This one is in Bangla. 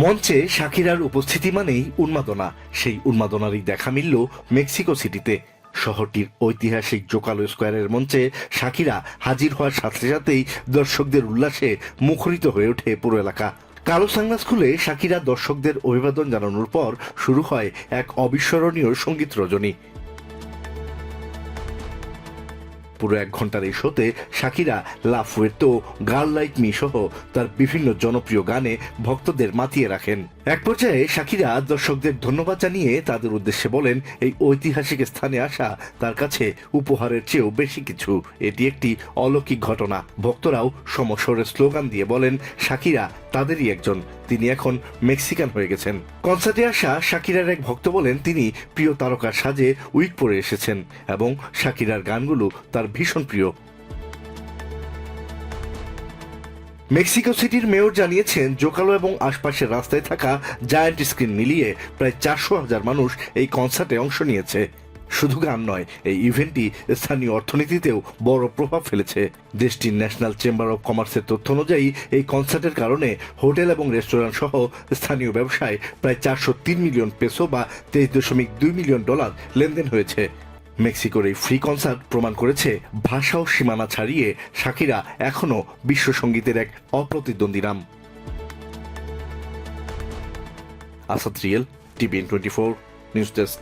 মঞ্চে শাকিরার উপস্থিতি মানেই উন্মাদনা। সেই উন্মাদনারই দেখা মিলল মেক্সিকো সিটিতে। শহরটির ঐতিহাসিক জোকালো স্কোয়ারের মঞ্চে শাকিরা হাজির হওয়ার সাথে সাথেই দর্শকদের উল্লাসে মুখরিত হয়ে ওঠে পুরো এলাকা। কালো সানগ্লাস খুলে শাকিরা দর্শকদের অভিবাদন জানানোর পর শুরু হয় এক অবিস্মরণীয় সঙ্গীত রজনী। পুরো 1 ঘন্টার এই শোতে শাকিরা লা ফুয়ের্তো, গার্ল লাইক মি সহ তার বিভিন্ন জনপ্রিয় গানে ভক্তদের মাতিয়ে রাখেন। এক পর্যায়ে শাকিরা দর্শকদের ধন্যবাদ জানিয়ে তাদের উদ্দেশ্যে বলেন, এই ঐতিহাসিক স্থানে আসা তার কাছে উপহারের চেয়েও বেশি কিছু। এটি একটি অলৌকিক ঘটনা। ভক্তরাও সমস্বরে স্লোগান দিয়ে বলেন, শাকিরা তাদেরই একজন, তিনি এখন মেক্সিকান হয়ে গেছেন। কনসার্টে আসা শাকিরার এক ভক্ত বলেন, তিনি প্রিয় তারকার সাজে উইগ পরে এসেছেন এবং শাকিরার গানগুলো তার ভীষণ প্রিয়। মেক্সিকো সিটির মেয়র জানিয়েছেন, জোকালো এবং আশপাশের রাস্তায় থাকা জায়ান্ট স্ক্রিন মিলিয়ে প্রায় 400,000 মানুষ এই কনসার্টে অংশ নিয়েছে। শুধু গান নয়, এই ইভেন্টটি স্থানীয় অর্থনীতিতেও বড় প্রভাব ফেলেছে। দেশটির ন্যাশনাল চেম্বার অব কমার্সের তথ্য অনুযায়ী এই কনসার্টের কারণে হোটেল এবং রেস্টুরেন্ট সহ স্থানীয় ব্যবসায় প্রায় 403 মিলিয়ন পেসো বা $23.2 মিলিয়ন লেনদেন হয়েছে। মেক্সিকোর এই ফ্রি কনসার্ট প্রমাণ করেছে, ভাষা ও সীমানা ছাড়িয়ে শাকিরা এখনও বিশ্ব সঙ্গীতের এক অপ্রতিদ্বন্দ্বী নাম। Asad real, TVN24 news desk.